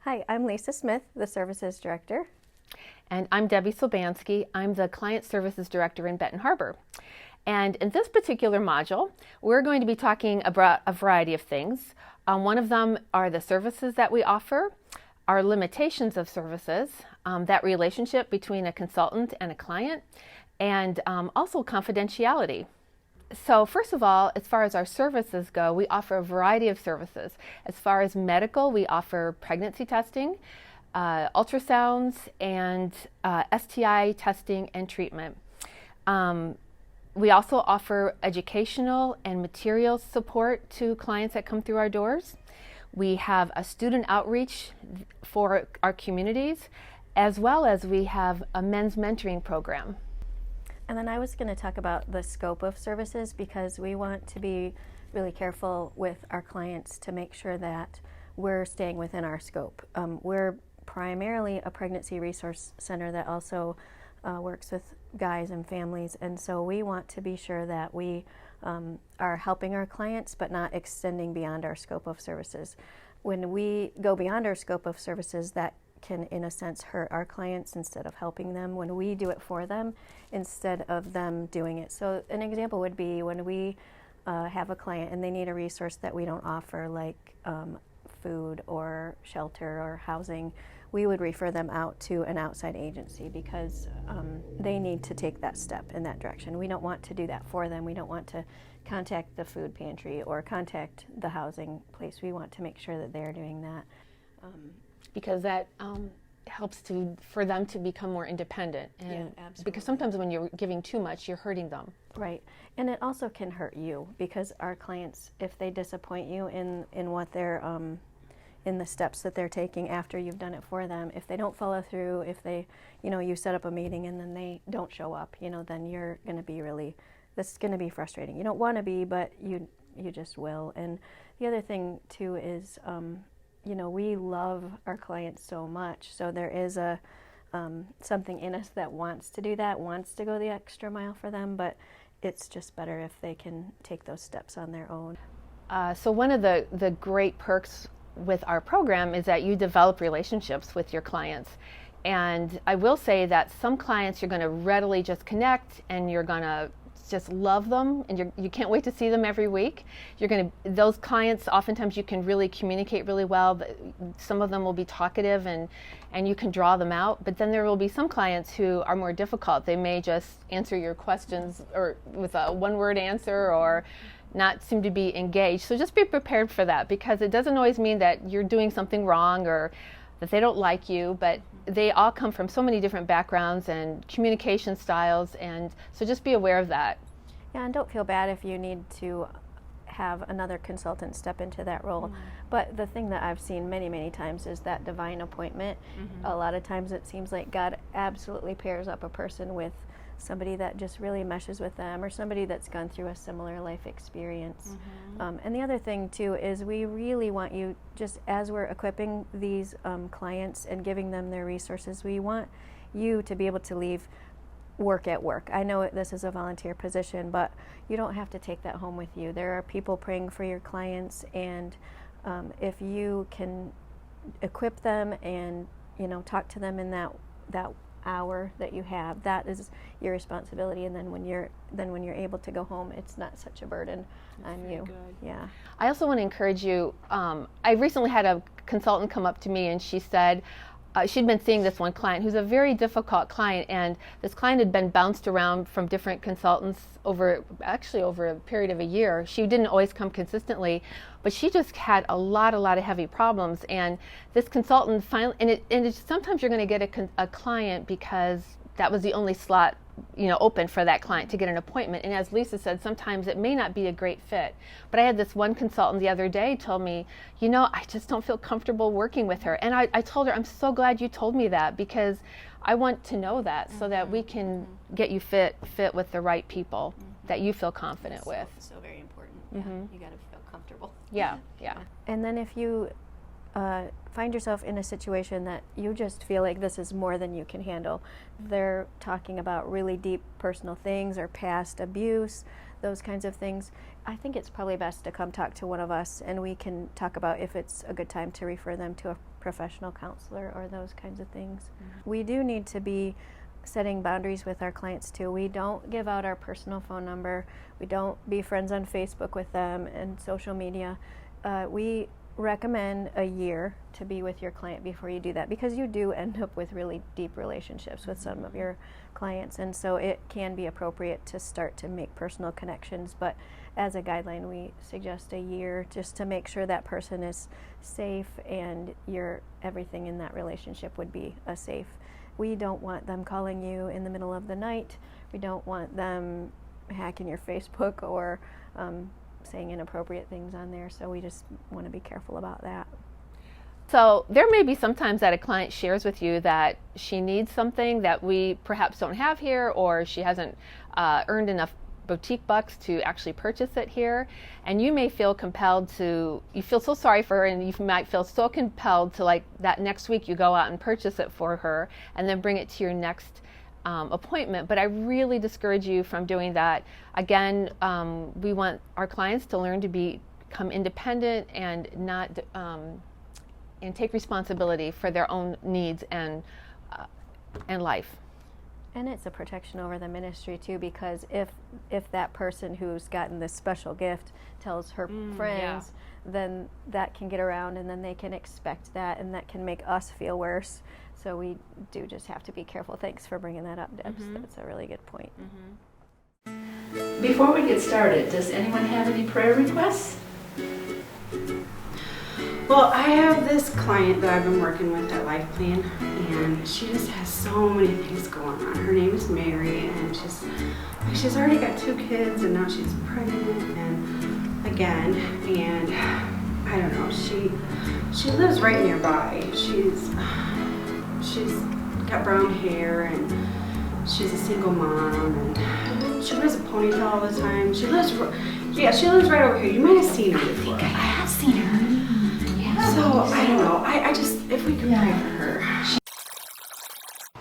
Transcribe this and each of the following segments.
Hi, I'm Lisa Smith, the Services Director. And I'm Debbie Sobansky. I'm the Client Services Director in Benton Harbor. And in this particular module, we're going to be talking about a variety of things. One of them are the services that we offer, our limitations of services, that relationship between a consultant and a client, and also confidentiality. So first of all, as far as our services go, we offer a variety of services. As far as medical, we offer pregnancy testing, ultrasounds, and STI testing and treatment. We also offer educational and material support to clients that come through our doors. We have a student outreach for our communities, as well as we have a men's mentoring program. And then I was going to talk about the scope of services because we want to be really careful with our clients to make sure that we're staying within our scope. We're primarily a pregnancy resource center that also works with guys and families, and so we want to be sure that we are helping our clients but not extending beyond our scope of services. When we go beyond our scope of services, that can, in a sense, hurt our clients instead of helping them when we do it for them instead of them doing it. So an example would be when we have a client and they need a resource that we don't offer, like food or shelter or housing, we would refer them out to an outside agency because they need to take that step in that direction. We don't want to do that for them. We don't want to contact the food pantry or contact the housing place. We want to make sure that they're doing that. Because that helps for them to become more independent. And yeah, absolutely. Because sometimes when you're giving too much, you're hurting them. Right. And it also can hurt you because our clients, if they disappoint you in what they're, in the steps that they're taking after you've done it for them, if they don't follow through, if they, you set up a meeting and then they don't show up, then you're going to be this is going to be frustrating. You don't want to be, but you just will. And the other thing too is, we love our clients so much, so there is something in us that wants to do that, wants to go the extra mile for them, but it's just better if they can take those steps on their own. So one of the great perks with our program is that you develop relationships with your clients. And I will say that some clients you're going to readily just connect and you're going to just love them, and you can't wait to see them every week. Those clients, oftentimes you can really communicate really well, but some of them will be talkative and you can draw them out. But then there will be some clients who are more difficult. They may just answer your questions or with a one-word answer or not seem to be engaged. So just be prepared for that, because it doesn't always mean that you're doing something wrong or that they don't like you, but they all come from so many different backgrounds and communication styles, and so just be aware of that. Yeah, and don't feel bad if you need to have another consultant step into that role. Mm-hmm. But the thing that I've seen many, many times is that divine appointment. Mm-hmm. A lot of times it seems like God absolutely pairs up a person with somebody that just really meshes with them, or somebody that's gone through a similar life experience. Mm-hmm. And the other thing too is we really want you, just as we're equipping these clients and giving them their resources, we want you to be able to leave work at work. I know this is a volunteer position, but you don't have to take that home with you. There are people praying for your clients, and if you can equip them and talk to them in that hour that you have, that is your responsibility. And then when you're able to go home, it's not such a burden on you. Good. Yeah. I also want to encourage you. I recently had a consultant come up to me and she said she'd been seeing this one client who's a very difficult client, and this client had been bounced around from different consultants over a period of a year. She didn't always come consistently, but she just had a lot of heavy problems. And this consultant finally, sometimes you're going to get a client because that was the only slot open for that client to get an appointment. And as Lisa said, sometimes it may not be a great fit. But I had this one consultant the other day told me, I just don't feel comfortable working with her. And I told her, I'm so glad you told me that, because I want to know that, so that we can get you fit with the right people that you feel confident with. So very important. Yeah, you got to feel comfortable. Yeah. And then if you find yourself in a situation that you just feel like this is more than you can handle, they're talking about really deep personal things or past abuse, those kinds of things, I think it's probably best to come talk to one of us, and we can talk about if it's a good time to refer them to professional counselor or those kinds of things. We do need to be setting boundaries with our clients too. We don't give out our personal phone number. We don't be friends on Facebook with them and social media. We recommend a year to be with your client before you do that, because you do end up with really deep relationships with some of your clients, and so it can be appropriate to start to make personal connections. But as a guideline, we suggest a year, just to make sure that person is safe and everything in that relationship would be a safe. We don't want them calling you in the middle of the night. We don't want them hacking your Facebook or saying inappropriate things on there, so we just want to be careful about that. So there may be sometimes that a client shares with you that she needs something that we perhaps don't have here, or she hasn't earned enough boutique bucks to actually purchase it here, and you may feel compelled to, you feel so sorry for her, and you might feel so compelled to, like, that next week you go out and purchase it for her and then bring it to your next appointment. But I really discourage you from doing that. Again, we want our clients to learn to become independent and not and take responsibility for their own needs and life. And it's a protection over the ministry too, because if that person who's gotten this special gift tells her friends, then that can get around, and then they can expect that, and that can make us feel worse. So we do just have to be careful. Thanks for bringing that up, Debs. That's a really good point. Before we get started, does anyone have any prayer requests? Well, I have this client that I've been working with at LifePlan, and she just has so many things going on. Her name is Mary, and she's already got 2 kids, and now she's pregnant and I don't know. She lives right nearby. She's got brown hair, and she's a single mom, and she wears a ponytail all the time. She lives right over here. You might have seen her before. I have seen her. So, I don't know, I just, if we could pray for her.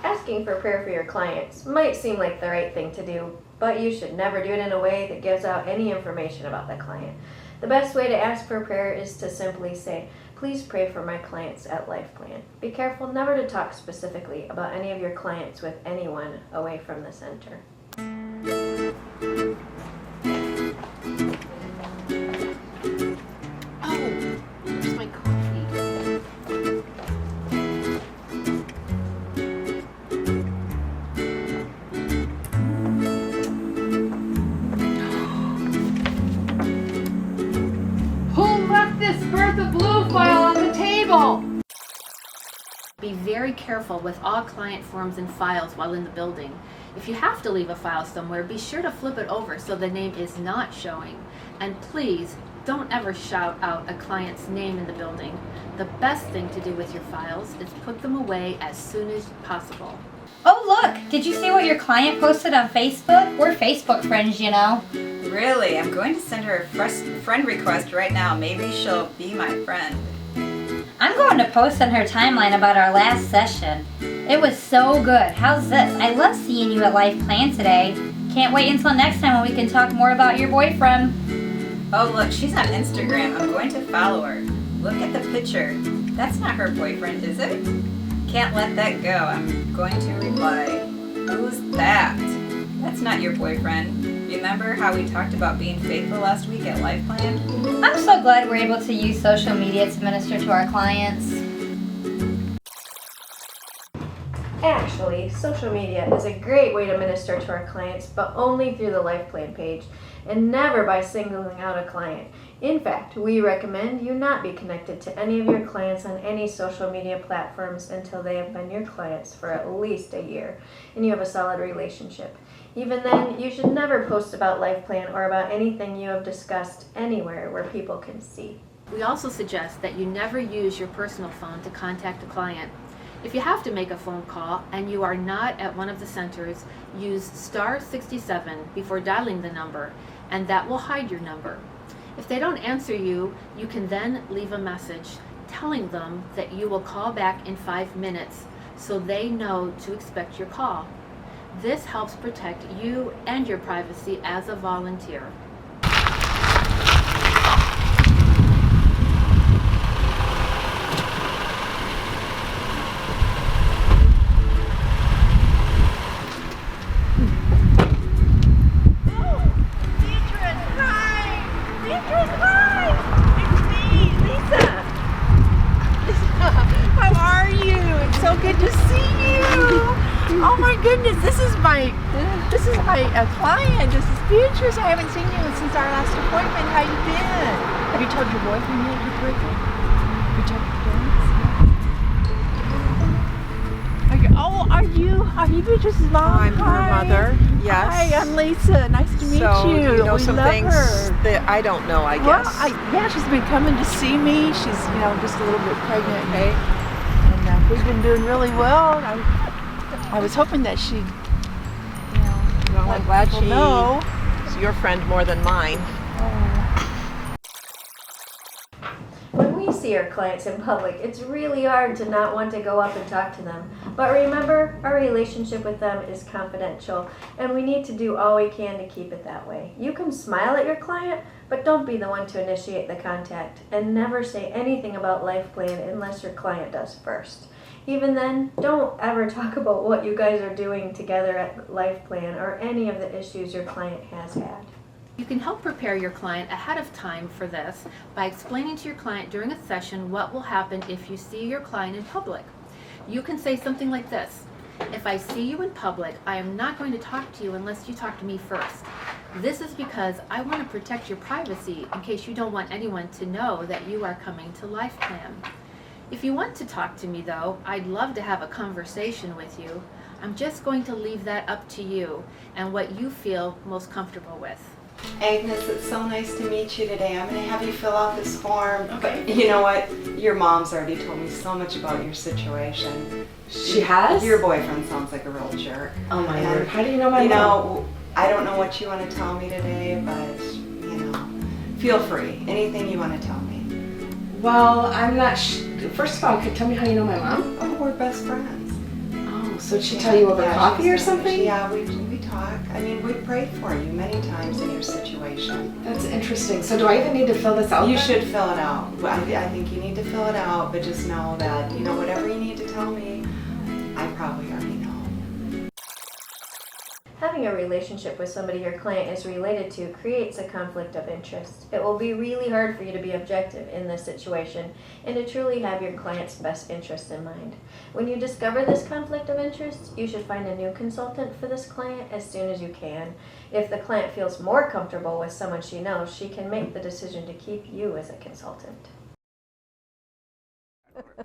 Asking for prayer for your clients might seem like the right thing to do, but you should never do it in a way that gives out any information about the client. The best way to ask for prayer is to simply say, "Please pray for my clients at LifePlan." Be careful never to talk specifically about any of your clients with anyone away from the center. Be very careful with all client forms and files while in the building. If you have to leave a file somewhere, be sure to flip it over so the name is not showing. And please, don't ever shout out a client's name in the building. The best thing to do with your files is put them away as soon as possible. Oh look, did you see what your client posted on Facebook? We're Facebook friends, you know. Really? I'm going to send her a friend request right now. Maybe she'll be my friend. I'm going to post on her timeline about our last session. It was so good. How's this? I love seeing you at LifePlan today. Can't wait until next time when we can talk more about your boyfriend. Oh look, she's on Instagram. I'm going to follow her. Look at the picture. That's not her boyfriend, is it? Can't let that go. I'm going to reply. Who's that? That's not your boyfriend. Remember how we talked about being faithful last week at LifePlan? I'm so glad we're able to use social media to minister to our clients. Actually, social media is a great way to minister to our clients, but only through the LifePlan page, and never by singling out a client. In fact, we recommend you not be connected to any of your clients on any social media platforms until they have been your clients for at least a year and you have a solid relationship. Even then, you should never post about LifePlan or about anything you have discussed anywhere where people can see. We also suggest that you never use your personal phone to contact a client. If you have to make a phone call and you are not at one of the centers, use *67 before dialing the number, and that will hide your number. If they don't answer you, you can then leave a message telling them that you will call back in 5 minutes so they know to expect your call. This helps protect you and your privacy as a volunteer. How are you? It's so good to see you. Oh my goodness, this is my client. This is Beatrice. I haven't seen you since our last appointment. How you been? Have you told your boyfriend yet your birthday? Have you told your parents? Are you Beatrice's mom? I'm her mother. Yes. Hi, I'm Lisa. Nice to meet So you. you know We some love things her. that I don't know, I Well, guess. yeah, she's been coming to see me. She's, just a little bit pregnant, hey? And we've been doing really well. I was hoping that she'd, Well, I'm glad people know. she's your friend more than mine. When we see our clients in public, it's really hard to not want to go up and talk to them. But remember, our relationship with them is confidential, and we need to do all we can to keep it that way. You can smile at your client, but don't be the one to initiate the contact, and never say anything about LifePlan unless your client does first. Even then, don't ever talk about what you guys are doing together at LifePlan or any of the issues your client has had. You can help prepare your client ahead of time for this by explaining to your client during a session what will happen if you see your client in public. You can say something like this: if I see you in public, I am not going to talk to you unless you talk to me first. This is because I want to protect your privacy in case you don't want anyone to know that you are coming to LifePlan. If you want to talk to me though, I'd love to have a conversation with you. I'm just going to leave that up to you and what you feel most comfortable with. Agnes, it's so nice to meet you today. I'm going to have you fill out this form. But you know what? Your mom's already told me so much about your situation. She has? Your boyfriend sounds like a real jerk. Oh my And, word. How do you know my mom? I don't know what you want to tell me today, but, feel free. Anything you want to tell me. Well, I'm not first of all, could you tell me how you know my mom? Oh, we're best friends. Oh, so did she tell you over coffee or something? Yeah, we talk. I mean, we prayed for you many times in your situation. That's interesting. So do I even need to fill this out? You then? should fill it out. I think you need to fill it out, but just know that, whatever you need to tell me, I probably already know. Having a relationship with somebody your client is related to creates a conflict of interest. It will be really hard for you to be objective in this situation and to truly have your client's best interests in mind. When you discover this conflict of interest, you should find a new consultant for this client as soon as you can. If the client feels more comfortable with someone she knows, she can make the decision to keep you as a consultant.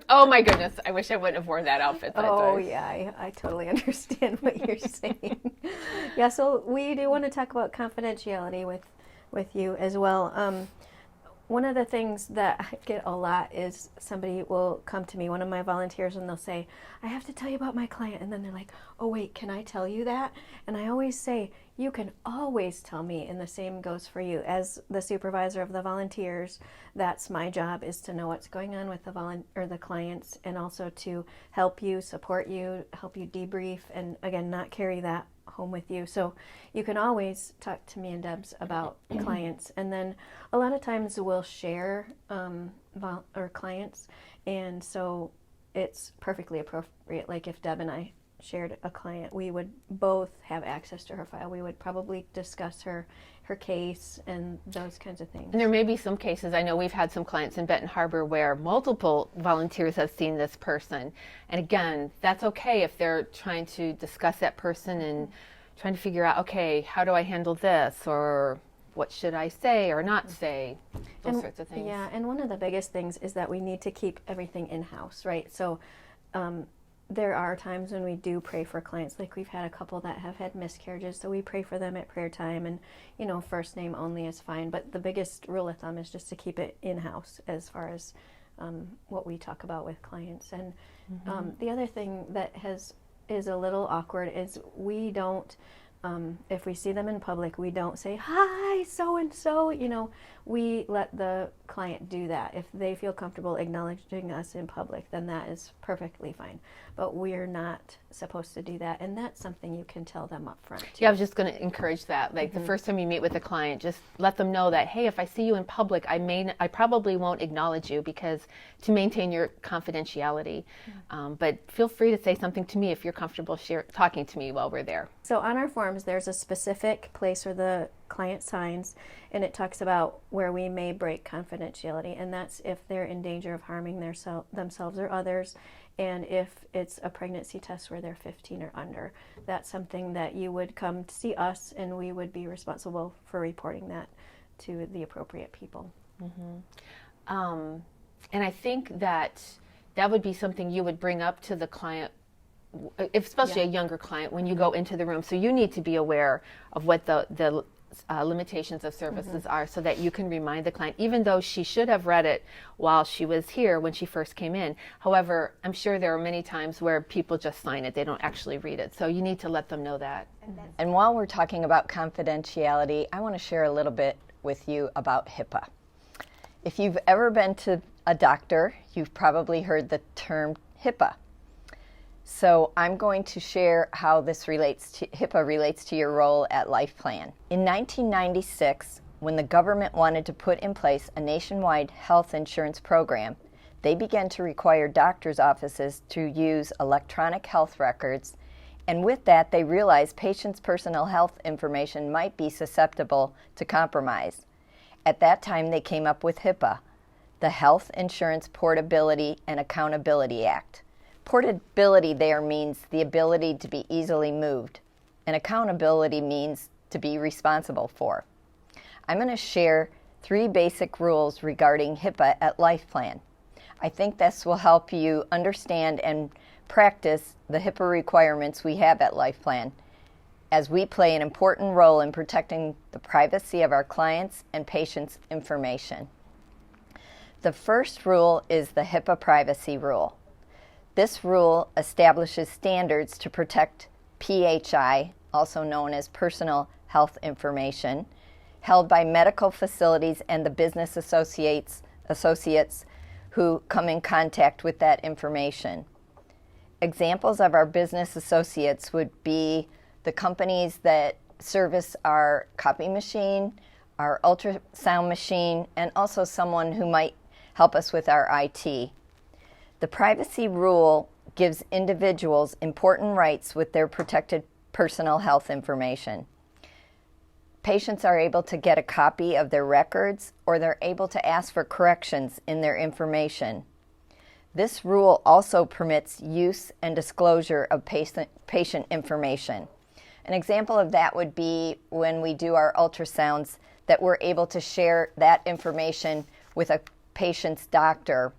Oh my goodness, I wish I wouldn't have worn that outfit. Yeah, I totally understand what you're saying. Yeah, so we do want to talk about confidentiality with you as well. One of the things that I get a lot is somebody will come to me, one of my volunteers, and they'll say, I have to tell you about my client. And then they're like, oh wait, can I tell you that? And I always say, you can always tell me, and the same goes for you. As the supervisor of the volunteers, that's my job, is to know what's going on with the clients, and also to help you, support you, help you debrief, and again, not carry that home with you. So you can always talk to me and Debs about clients, and then a lot of times we'll share our clients, and so it's perfectly appropriate. Like if Deb and I shared a client, we would both have access to her file. We would probably discuss her case and those kinds of things. And there may be some cases, I know we've had some clients in Benton Harbor where multiple volunteers have seen this person. And again, that's okay if they're trying to discuss that person and trying to figure out, okay, how do I handle this? Or what should I say or not say? Those sorts of things. Yeah, and one of the biggest things is that we need to keep everything in-house, right? So there are times when we do pray for clients. Like we've had a couple that have had miscarriages, so we pray for them at prayer time, and first name only is fine. But the biggest rule of thumb is just to keep it in-house as far as what we talk about with clients. And the other thing that is a little awkward is we don't, if we see them in public, we don't say, hi, so-and-so, we let the client do that. If they feel comfortable acknowledging us in public, then that is perfectly fine. But we're not supposed to do that, and that's something you can tell them up front. Yeah, I was just going to encourage that. Like the first time you meet with a client, just let them know that, hey, if I see you in public, I probably won't acknowledge you because to maintain your confidentiality. But feel free to say something to me if you're comfortable talking to me while we're there. So on our forms, there's a specific place where the client signs, and it talks about where we may break confidentiality, and that's if they're in danger of harming themselves or others, and if it's a pregnancy test where they're 15 or under. That's something that you would come to see us, and we would be responsible for reporting that to the appropriate people. And I think that would be something you would bring up to the client, especially a younger client, when you go into the room. So you need to be aware of what the limitations of services are, so that you can remind the client, even though she should have read it while she was here when she first came in. However, I'm sure there are many times where people just sign it, they don't actually read it. So you need to let them know that. And while we're talking about confidentiality, I want to share a little bit with you about HIPAA. If you've ever been to a doctor, you've probably heard the term HIPAA. So I'm going to share how this HIPAA relates to your role at LifePlan. In 1996, when the government wanted to put in place a nationwide health insurance program, they began to require doctors' offices to use electronic health records, and with that they realized patients' personal health information might be susceptible to compromise. At that time they came up with HIPAA, the Health Insurance Portability and Accountability Act. Portability there means the ability to be easily moved, and accountability means to be responsible for. I'm going to share 3 basic rules regarding HIPAA at LifePlan. I think this will help you understand and practice the HIPAA requirements we have at LifePlan, as we play an important role in protecting the privacy of our clients and patients' information. The first rule is the HIPAA privacy rule. This rule establishes standards to protect PHI, also known as personal health information, held by medical facilities and the business associates who come in contact with that information. Examples of our business associates would be the companies that service our copy machine, our ultrasound machine, and also someone who might help us with our IT. The privacy rule gives individuals important rights with their protected personal health information. Patients are able to get a copy of their records, or they're able to ask for corrections in their information. This rule also permits use and disclosure of patient information. An example of that would be when we do our ultrasounds, that we're able to share that information with a patient's doctor.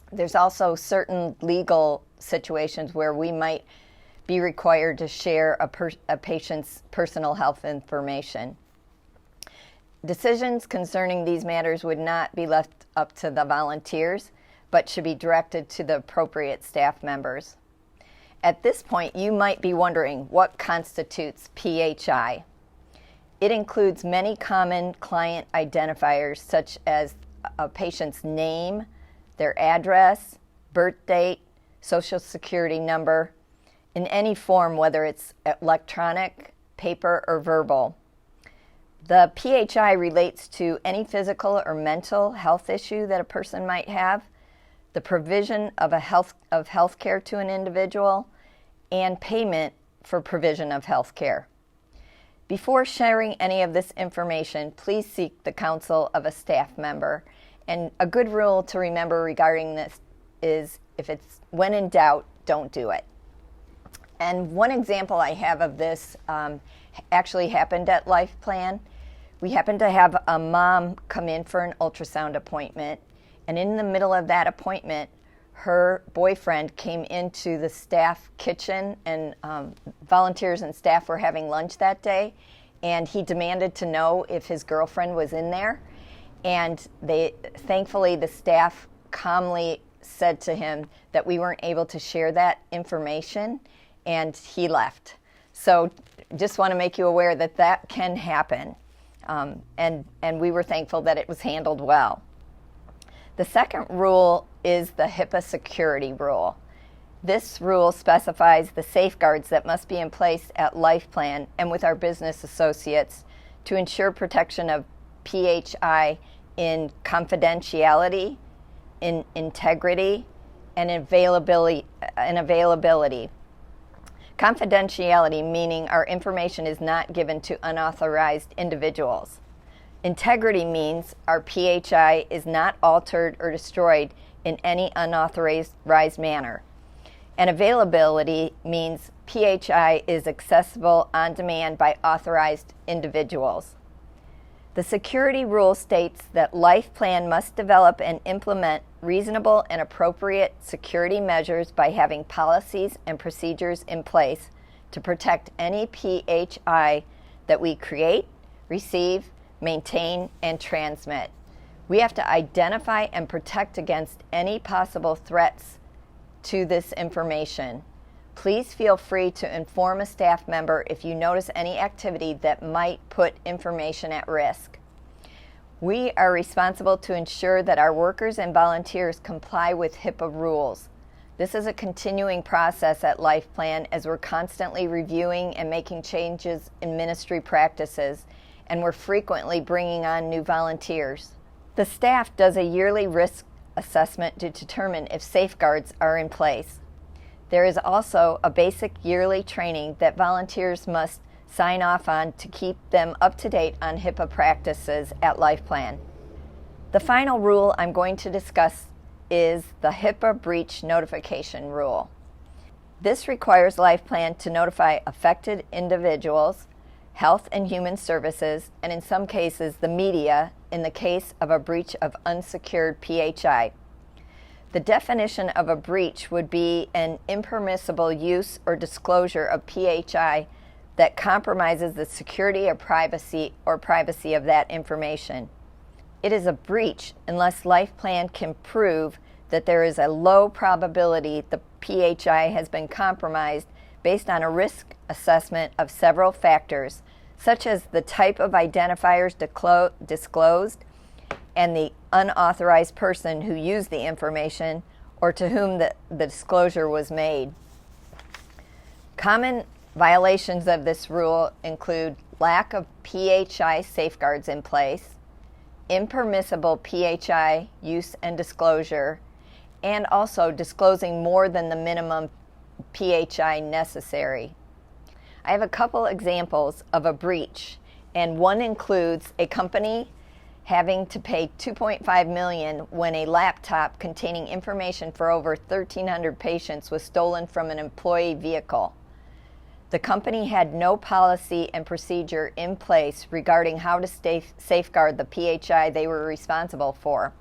There's also certain legal situations where we might be required to share a patient's personal health information. Decisions concerning these matters would not be left up to the volunteers, but should be directed to the appropriate staff members. At this point, you might be wondering what constitutes PHI. It includes many common client identifiers, such as a patient's name, their address, birth date, social security number, in any form, whether it's electronic, paper, or verbal. The PHI relates to any physical or mental health issue that a person might have, the provision of health care to an individual, and payment for provision of health care. Before sharing any of this information, please seek the counsel of a staff member. And a good rule to remember regarding this is, if it's when in doubt, don't do it. And one example I have of this actually happened at LifePlan. We happened to have a mom come in for an ultrasound appointment, and in the middle of that appointment, her boyfriend came into the staff kitchen, and volunteers and staff were having lunch that day, and he demanded to know if his girlfriend was in there. And thankfully, the staff calmly said to him that we weren't able to share that information, and he left. So just want to make you aware that that can happen, and we were thankful that it was handled well. The second rule is the HIPAA security rule. This rule specifies the safeguards that must be in place at LifePlan and with our business associates to ensure protection of PHI in confidentiality, in integrity, and availability. Confidentiality, meaning our information is not given to unauthorized individuals. Integrity means our PHI is not altered or destroyed in any unauthorized manner. And availability means PHI is accessible on demand by authorized individuals. The security rule states that LifePlan must develop and implement reasonable and appropriate security measures by having policies and procedures in place to protect any PHI that we create, receive, maintain, and transmit. We have to identify and protect against any possible threats to this information. Please feel free to inform a staff member if you notice any activity that might put information at risk. We are responsible to ensure that our workers and volunteers comply with HIPAA rules. This is a continuing process at LifePlan as we're constantly reviewing and making changes in ministry practices, and we're frequently bringing on new volunteers. The staff does a yearly risk assessment to determine if safeguards are in place. There is also a basic yearly training that volunteers must sign off on to keep them up to date on HIPAA practices at LifePlan. The final rule I'm going to discuss is the HIPAA breach notification rule. This requires LifePlan to notify affected individuals, Health and Human Services, and in some cases the media in the case of a breach of unsecured PHI. The definition of a breach would be an impermissible use or disclosure of PHI that compromises the security or privacy of that information. It is a breach unless LifePlan can prove that there is a low probability the PHI has been compromised based on a risk assessment of several factors, such as the type of identifiers disclosed and the unauthorized person who used the information or to whom the disclosure was made. Common violations of this rule include lack of PHI safeguards in place, impermissible PHI use and disclosure, and also disclosing more than the minimum PHI necessary. I have a couple examples of a breach, and one includes a company having to pay $2.5 million when a laptop containing information for over 1,300 patients was stolen from an employee vehicle. The company had no policy and procedure in place regarding how to safeguard the PHI they were responsible for.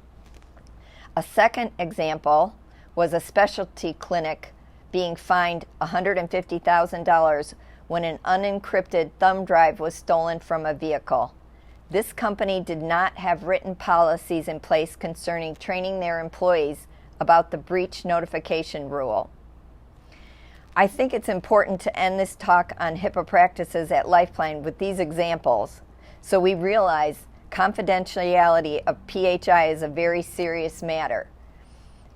A second example was a specialty clinic being fined $150,000 when an unencrypted thumb drive was stolen from a vehicle. This company did not have written policies in place concerning training their employees about the breach notification rule. I think it's important to end this talk on HIPAA practices at LifePlan with these examples so we realize confidentiality of PHI is a very serious matter.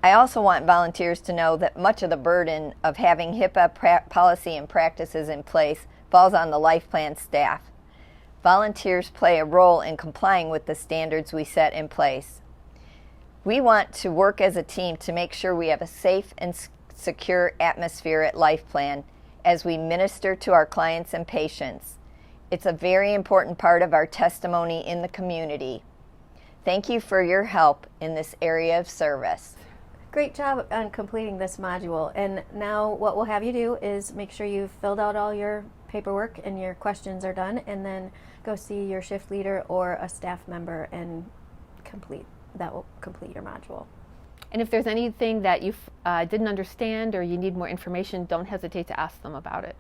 I also want volunteers to know that much of the burden of having HIPAA policy and practices in place falls on the LifePlan staff. Volunteers play a role in complying with the standards we set in place. We want to work as a team to make sure we have a safe and secure atmosphere at LifePlan as we minister to our clients and patients. It's a very important part of our testimony in the community. Thank you for your help in this area of service. Great job on completing this module. And now what we'll have you do is make sure you've filled out all your paperwork and your questions are done, and then go see your shift leader or a staff member and that will complete your module. And if there's anything that you didn't understand or you need more information, don't hesitate to ask them about it.